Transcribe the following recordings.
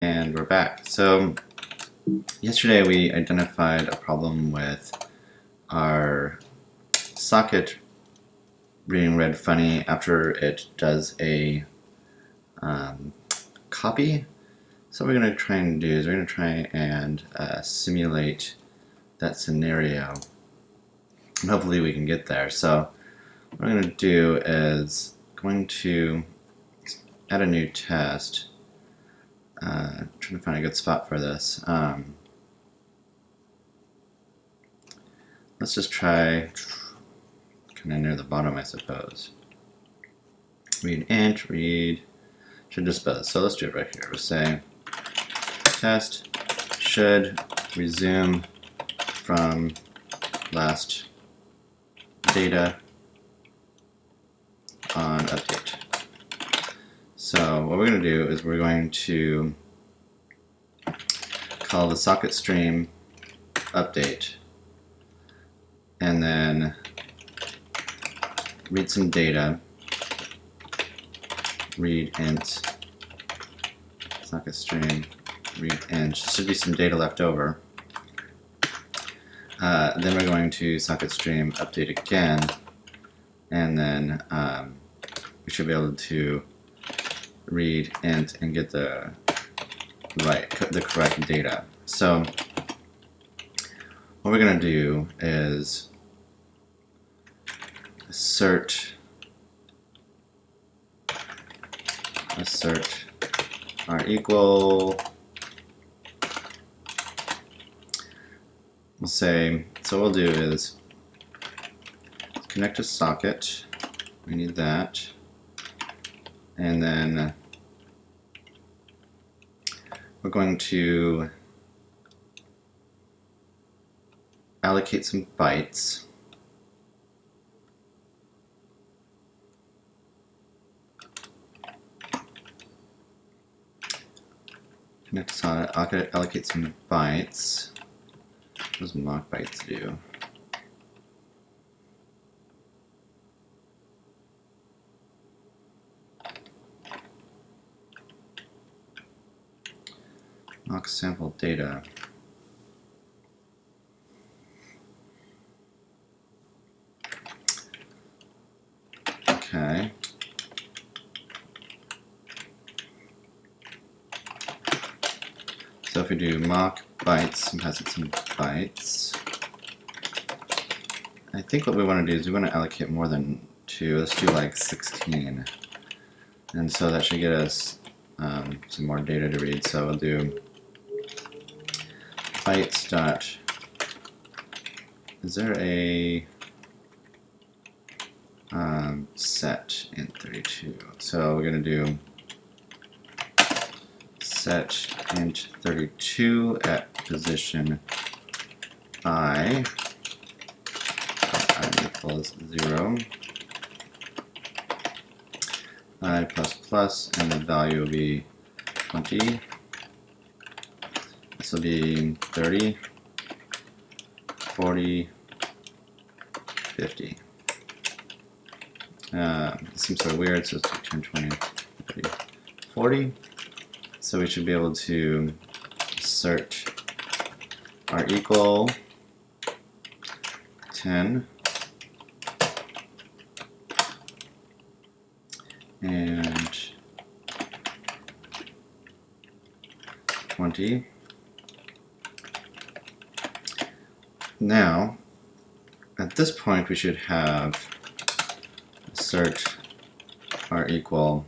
And we're back. So yesterday we identified a problem with our socket being read funny after it does a copy. So what we're going to try and do is we're going to try and simulate that scenario. And hopefully we can get there. So what I'm going to do is going to add a new test. Trying to find a good spot for this. Let's just try kind of near the bottom, I suppose. Read int, read, should dispose. So let's do it right here. We'll say test should resume from last data on update. So what we're going to do is we're going to call the socket stream update and then read some data, read int, socket stream, read int. There should be some data left over. Then we're going to socket stream update again, and then we should be able to read int and get the correct data. So what we're going to do is assert r equal. We'll say, so what we'll do is connect a socket, we need that, and then we're going to allocate some bytes. Connect a socket, allocate some bytes. What does mock bytes do? Mock sample data. Okay. So if we do mock bytes and pass it some bytes, I think what we want to do is we want to allocate more than 2. Let's do like 16. And so that should get us some more data to read. So we'll do bytes dot, is there a set int 32? So we're going to do set int 32 at position I equals 0, I plus plus, and the value will be 20. This will be 30, 40, 50. This seems so weird, so let's turn 20, 30, 40. So we should be able to assert r equal 10 and 20. Now, at this point, we should have assert r equal,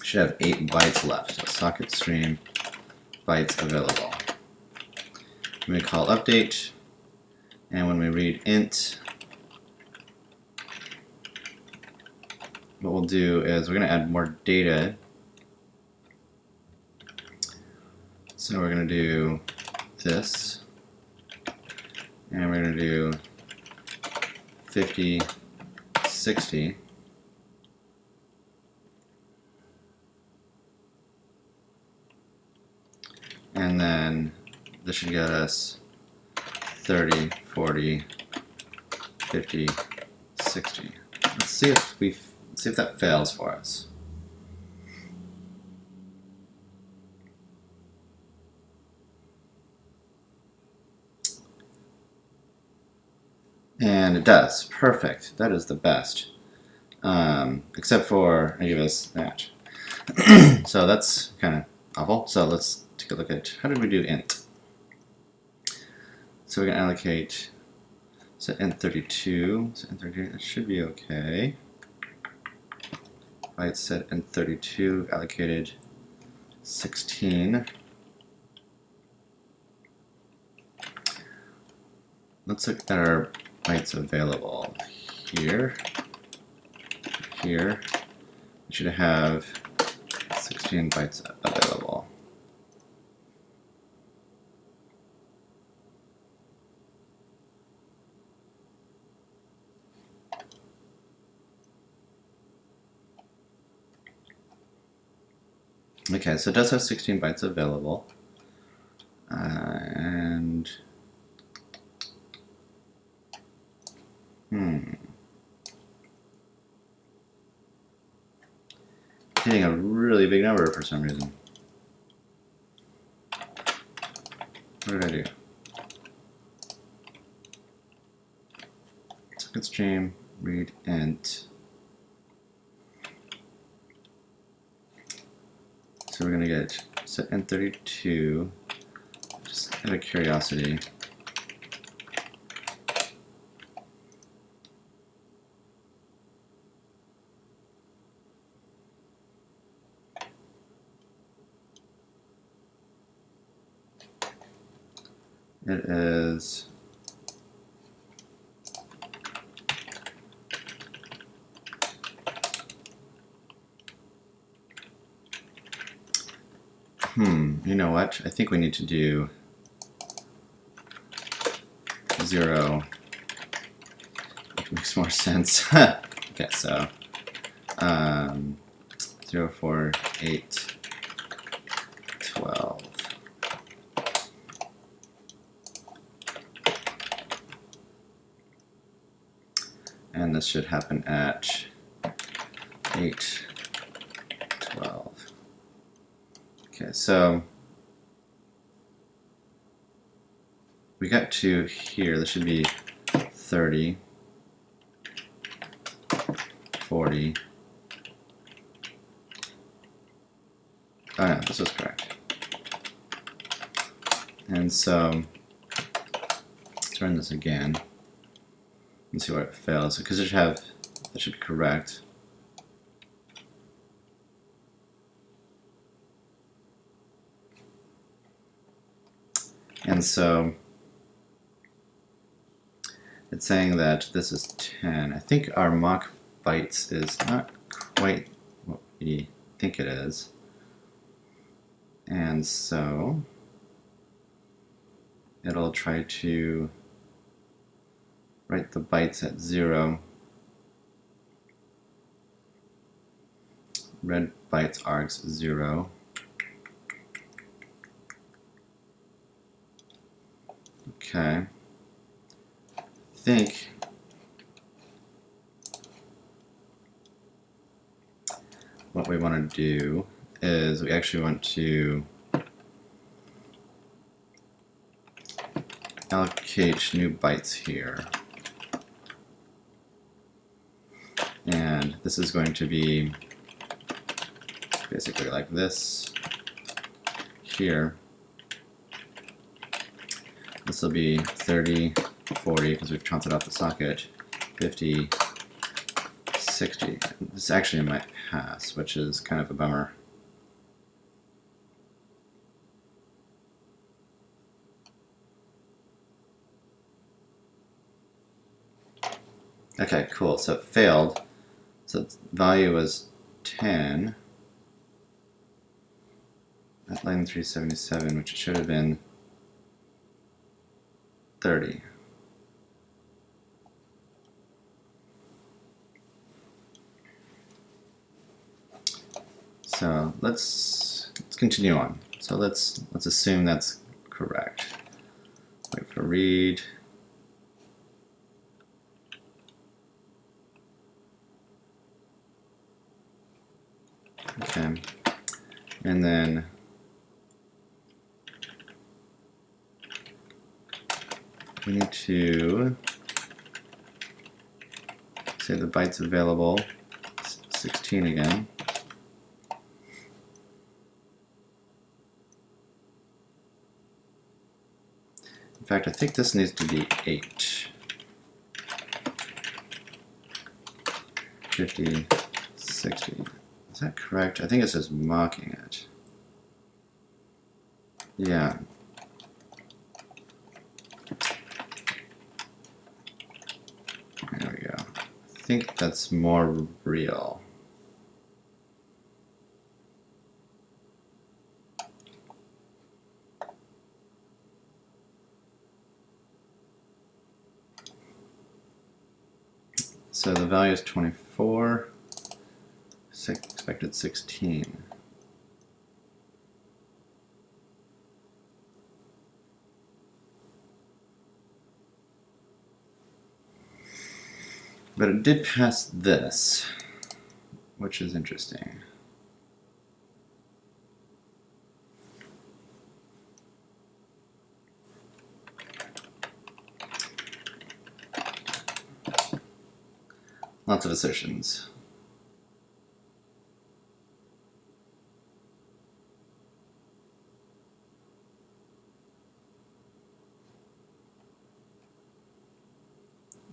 should have 8 bytes left. So socket stream bytes available. When we call update, and when we read int, what we'll do is we're going to add more data. So we're going to do this, and we're going to do 50, 60. And then this should get us 30, 40, 50, 60. Let's see if that fails for us. And it does. Perfect. That is the best. Except for I give us that. So that's kind of awful. So let's take a look at how did we do int. So we're going to allocate set int32. So int32, that should be okay. Bytes set int32 allocated 16. Let's look at our bytes available. Here. We should have 16 bytes available. Okay, so it does have 16 bytes available. Hitting a really big number for some reason. What did I do? Socket stream, read int. So we're gonna get set int32, just out of curiosity. It is you know what? I think we need to do 0, which makes more sense. Okay, so 0, 4, 8, 12. And this should happen at 8, 12. Okay, so we got to here. This should be 30, 40. Oh yeah, this was correct. And so let's run this again and see where it fails. Because it should have, that should be correct. And so it's saying that this is 10. I think our mock bytes is not quite what we think it is. And so it'll try to write the bytes at 0. Red bytes args 0. Okay. I think what we want to do is we actually want to allocate new bytes here. And this is going to be basically like this here. This will be 30, 40, because we've chomped it off the socket, 50, 60. This actually might pass, which is kind of a bummer. Okay, cool. So it failed. So its value was 10 at line 377, which it should have been 30. So let's continue on. So let's assume that's correct. Wait for read. Okay, and then we need to say the bytes available, 16 again. In fact, I think this needs to be 8. 50, 60. Is that correct? I think it's just mocking it. Yeah. There we go. I think that's more real. So the value is 24, expected 16. But it did pass this, which is interesting. Lots of assertions.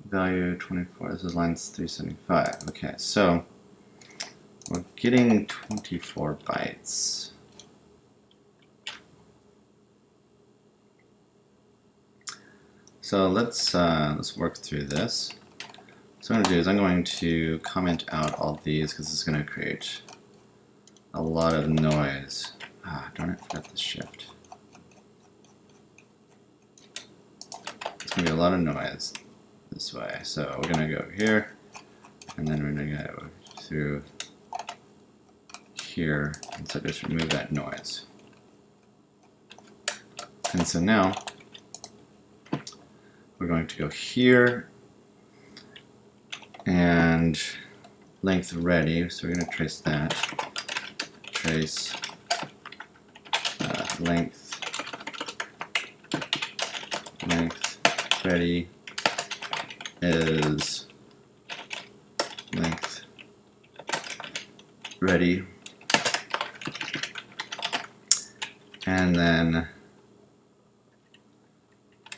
Value 24, this is lines 375. Okay, so we're getting 24 bytes. So let's work through this. So what I'm going to do is I'm going to comment out all these because it's going to create a lot of noise. Ah, darn it, I forgot the shift. It's going to be a lot of noise this way. So we're going to go here, and then we're going to go through here, and so just remove that noise. And so now we're going to go here and length ready, so we're going to trace that. Trace length ready is length ready, and then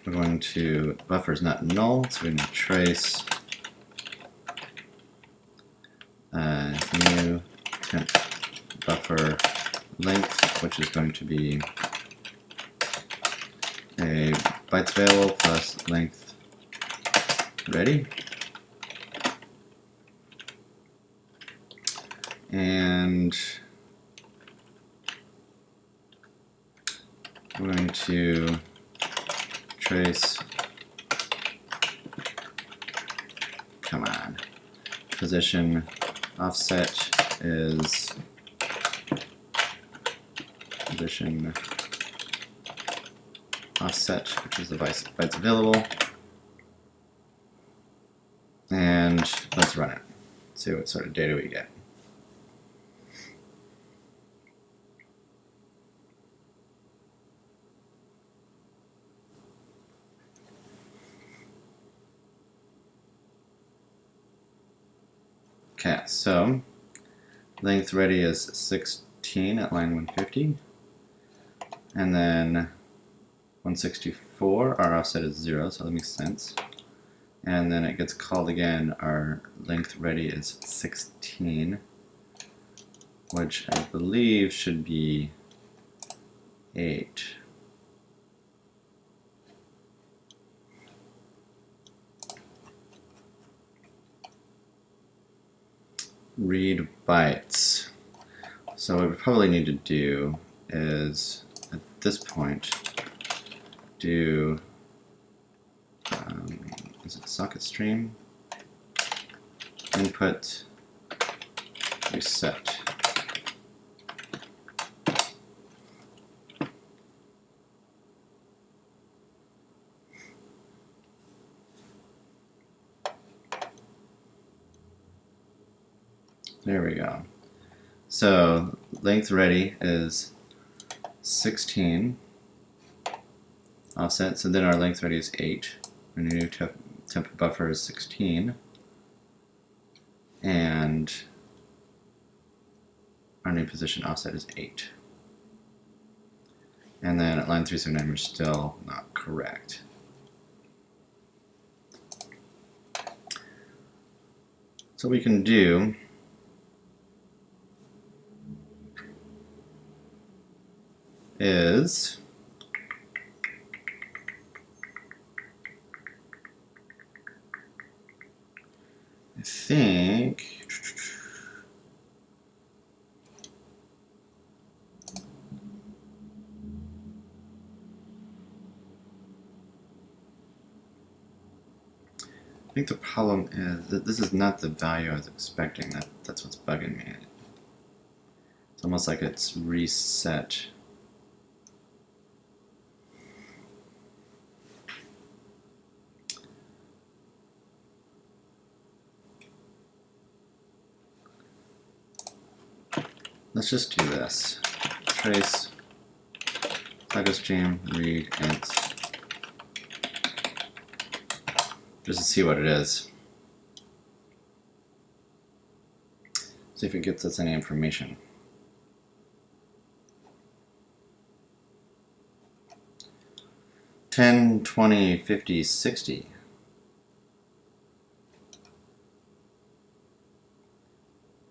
we're going to buffer is not null, so we're going to trace new temp buffer length, which is going to be a bytes available plus length ready, and we're going to trace, come on, position offset is position offset, which is the bytes available, and let's run it. See what sort of data we get. Okay, so length ready is 16 at line 150, and then 164, our offset is 0, so that makes sense. And then it gets called again, our length ready is 16, which I believe should be 8. Read bytes. So what we probably need to do is, at this point, do, is it socket stream? Input reset. There we go. So length ready is 16 offset, so then our length ready is 8. Our new temp buffer is 16. and our new position offset is 8. And then at line 379, we're still not correct. So what we can do is I think the problem is that this is not the value I was expecting. That's what's bugging me. It's almost like it's reset. Let's just do this. Trace Cycle stream read ints. Just to see what it is. See if it gets us any information. $10, $20, $50, $60.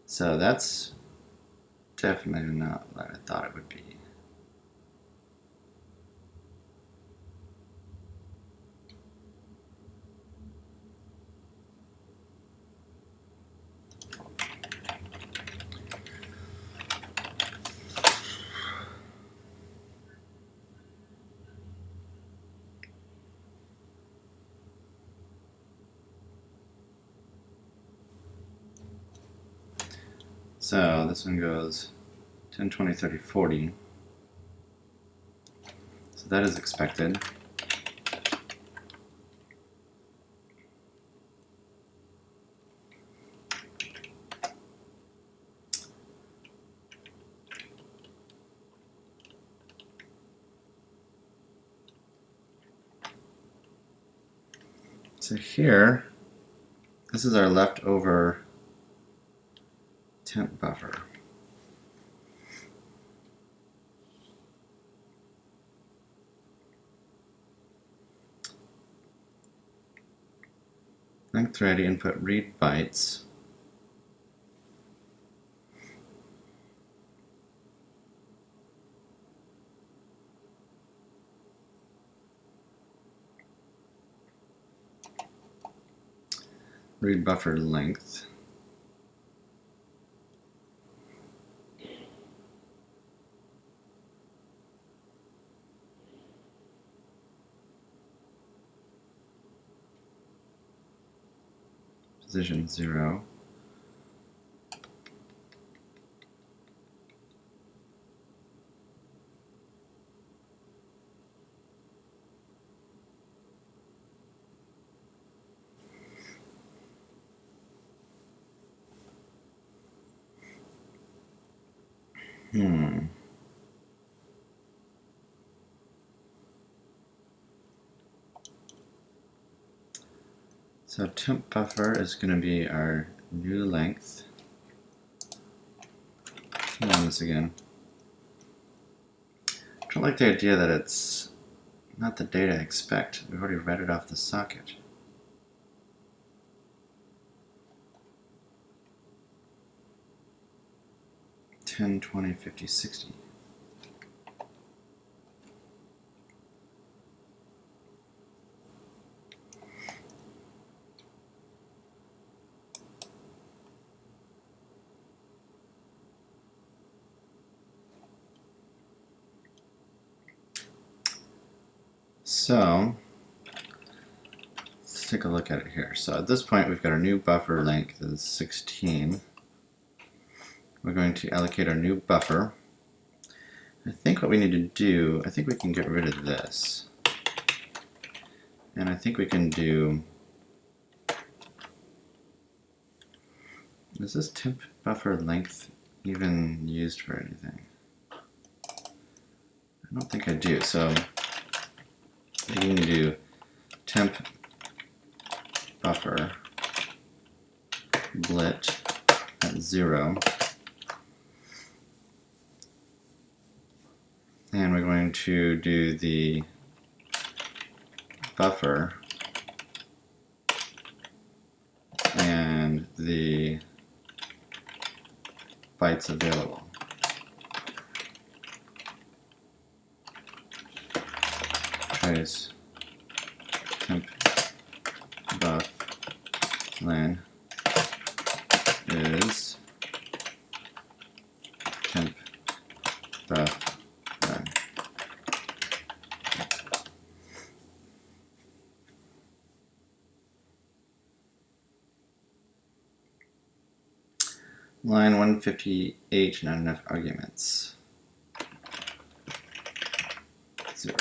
So that's definitely not what I thought it would be. So this one goes 10, 20, 30, 40. So that is expected. So here, this is our leftover temp buffer. Length ready input read bytes. Read buffer length. Position 0. So temp buffer is going to be our new length. Come on this again. I don't like the idea that it's not the data I expect. We've already read it off the socket. $10, $20, $50, $60. So let's take a look at it here. So at this point, we've got our new buffer length is 16. We're going to allocate our new buffer. I think what we need to do, I think we can get rid of this. And I think we can do, is this temp buffer length even used for anything? I don't think I do. So I think we can do temp buffer blit at 0. And we're going to do the buffer and the bytes available. Trace temp buff len is temp buff len. Line 158, not enough arguments. 0.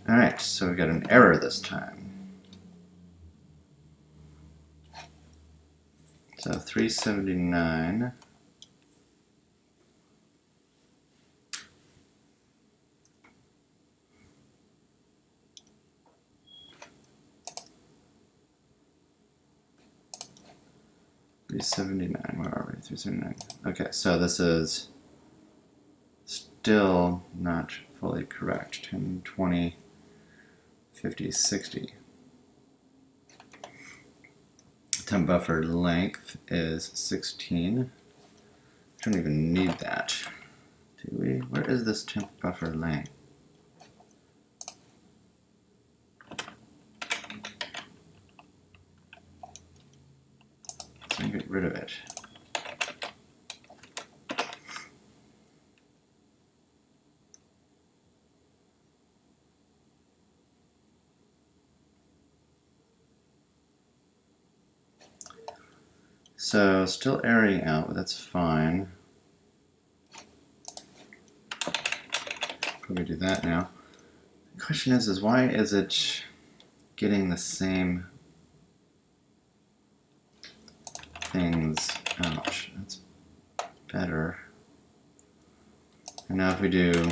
Alright, so we got an error this time. So 379. Where are we? 379. Okay, so this is still not fully correct. 10, 20, 50, 60. Temp buffer length is 16. Don't even need that. Do we? Where is this temp buffer length? So get rid of it. So still airing out, but that's fine. Probably do that now. The question is why is it getting the same things out? That's better. And now if we do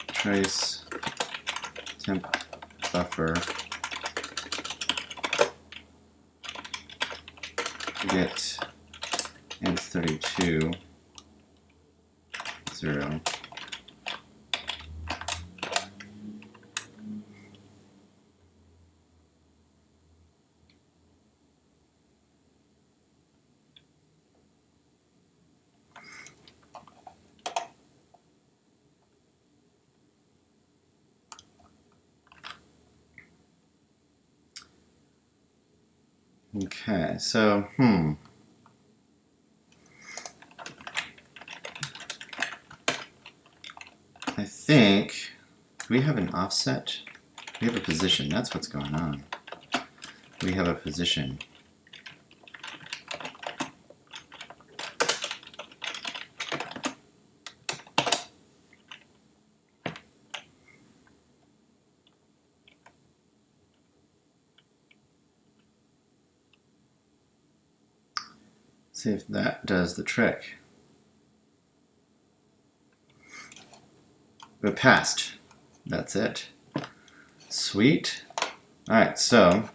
trace temp buffer get int 32 0. Okay, so, I think we have an offset. We have a position. That's what's going on. We have a position. See if that does the trick. We passed. That's it. Sweet. Alright, so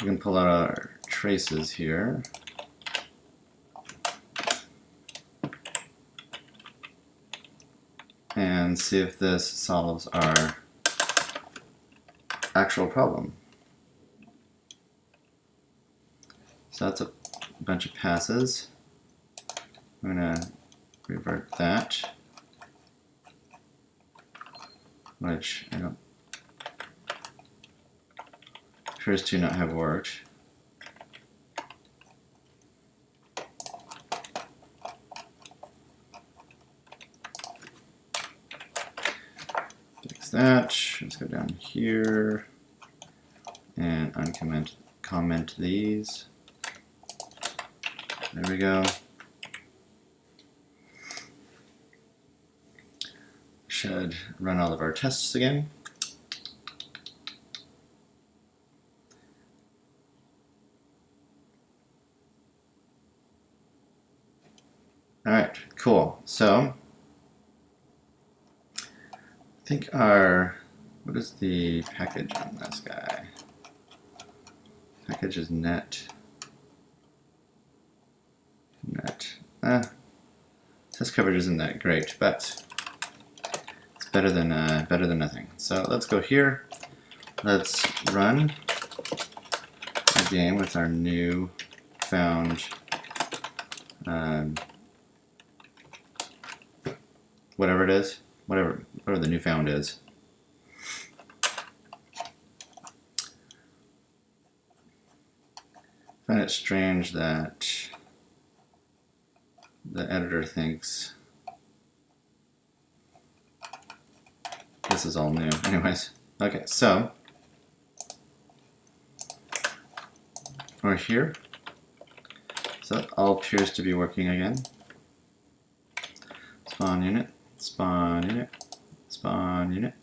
we can pull out our traces here. And see if this solves our actual problem. So that's a bunch of passes. I'm going to revert that, which I don't appears to not have worked. Fix that. Let's go down here and comment these. There we go. Should run all of our tests again. So I think what is the package on this guy? Package is net. Test coverage isn't that great, but it's better than nothing. So let's go here. Let's run a game with our new found whatever it is, whatever the new found is. I find it strange that the editor thinks this is all new. Anyways, okay, so we're here. So that all appears to be working again. Spawn unit, spawn unit, spawn unit.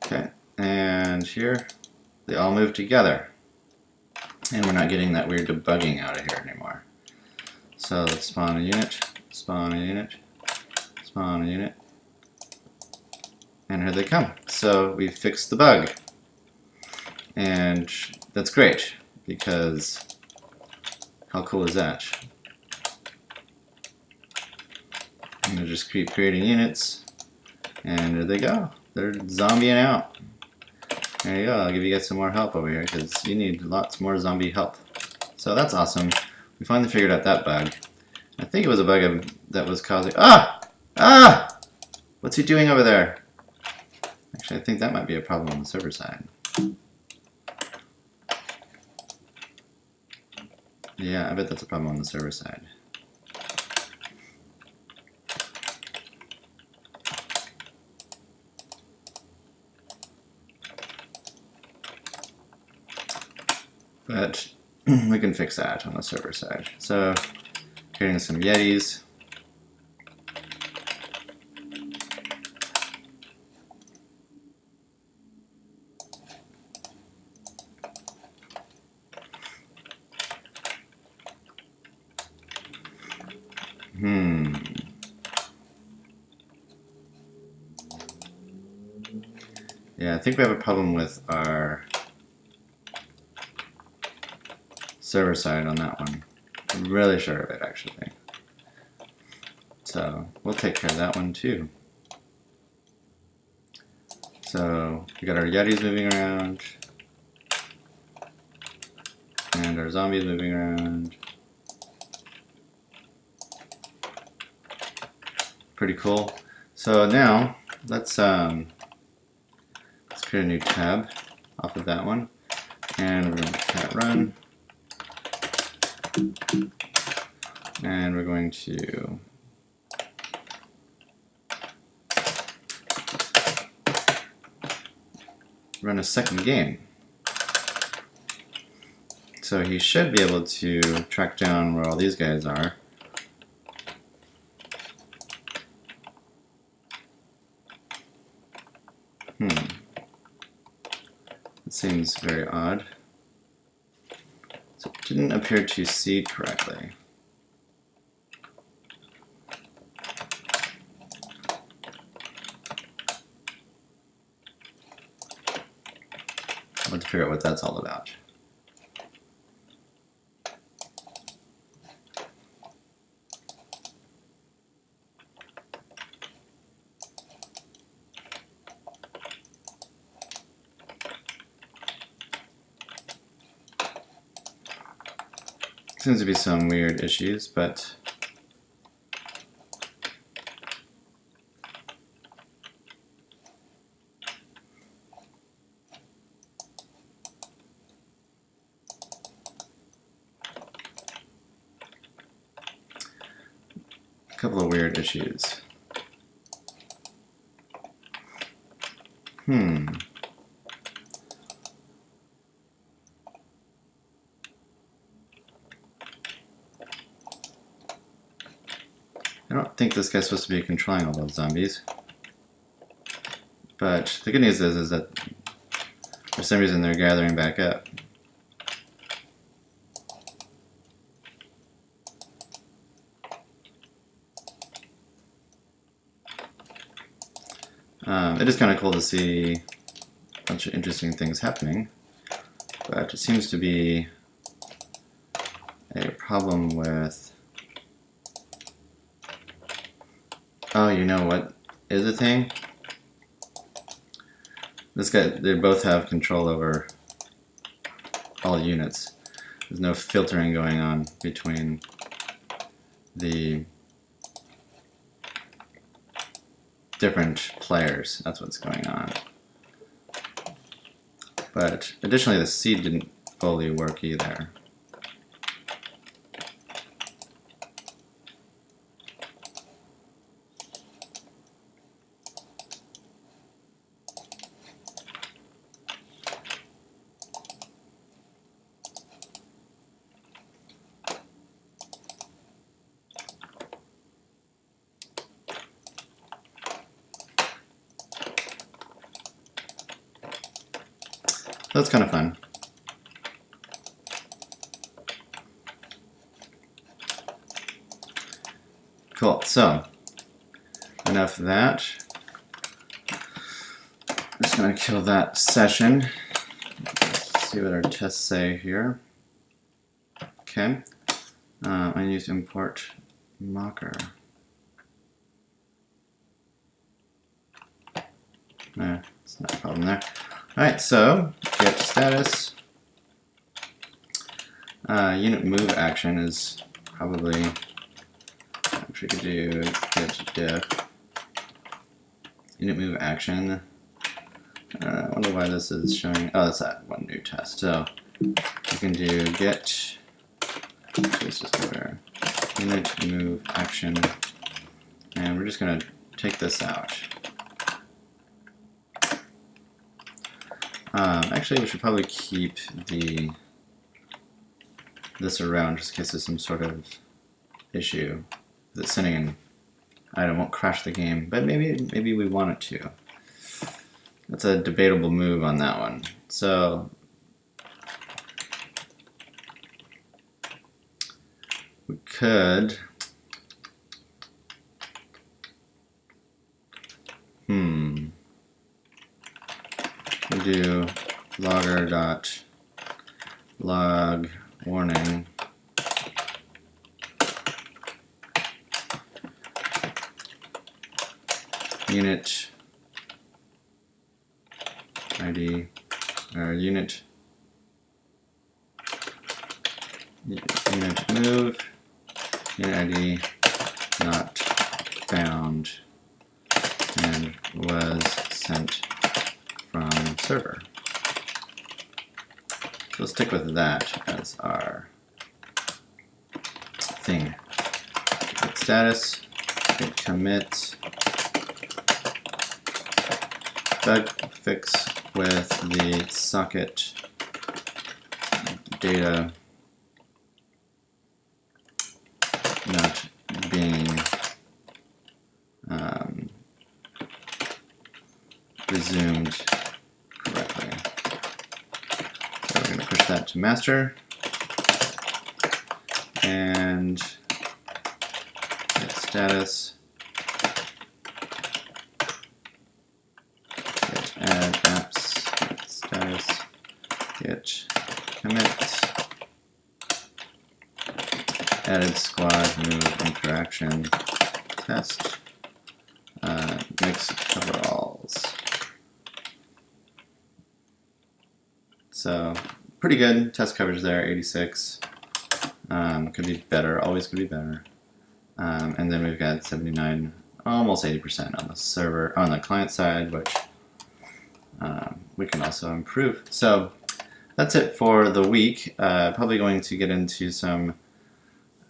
Okay, and here they all move together. And we're not getting that weird debugging out of here anymore. So let's spawn a unit, spawn a unit, spawn a unit. And here they come. So we fixed the bug. And that's great, because how cool is that? I'm going to just keep creating units. And there they go. They're zombieing out. There you go. I'll give you guys some more help over here, because you need lots more zombie help. So that's awesome. We finally figured out that bug. I think it was a bug that was causing... Ah! What's he doing over there? Actually, I think that might be a problem on the server side. Yeah, I bet that's a problem on the server side. But we can fix that on the server side. So, creating some Yetis. Yeah, I think we have a problem with our server side on that one. I'm really sure of it, actually. So we'll take care of that one too. So we got our Yetis moving around, and our zombies moving around. Pretty cool. So now let's create a new tab off of that one, and we're going to cat run. And we're going to run a second game. So he should be able to track down where all these guys are. It seems very odd. So it didn't appear to see correctly. I'll have to figure out what that's all about. Seems to be some weird issues, but a couple of weird issues. I don't think this guy's supposed to be controlling all those zombies. But the good news is that for some reason they're gathering back up. It is kind of cool to see a bunch of interesting things happening, but it seems to be a problem with, oh, you know what is a thing? This guy, they both have control over all units. There's no filtering going on between the different players. That's what's going on. But additionally, the seed didn't fully work either. That's kind of fun. Cool, so enough of that. I'm just going to kill that session. Let's see what our tests say here. Okay, I need to import Mocker. No, it's not a problem there. Alright, so get status. Unit move action is probably, I'm sure we could do get diff. Unit move action. I wonder why this is showing, oh, that's that one new test. So you can do get, let's just go there, unit move action, and we're just going to take this out. Actually, we should probably keep this around just in case there's some sort of issue that sending an item won't crash the game, but maybe we want it to. That's a debatable move on that one. So we could we do logger.log warning unit ID or unit move unit ID not found and was sent from server. So let's stick with that as our thing. Git status, git commit, bug fix with the socket data not being resumed correctly. So we're going to push that to master and get status, get add apps, get status, get commit, added squad move interaction test, mix coveralls. So pretty good test coverage there, 86. Could be better, always could be better. And then we've got 79, almost 80% on the server, on the client side, which we can also improve. So that's it for the week. Probably going to get into some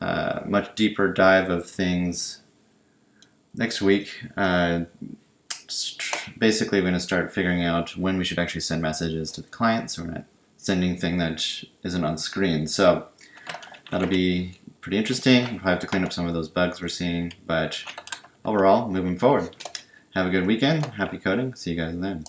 much deeper dive of things next week. Basically, we're going to start figuring out when we should actually send messages to the client, so we're not sending thing that isn't on screen. So that'll be pretty interesting. We'll have to clean up some of those bugs we're seeing, but overall, moving forward. Have a good weekend. Happy coding. See you guys then.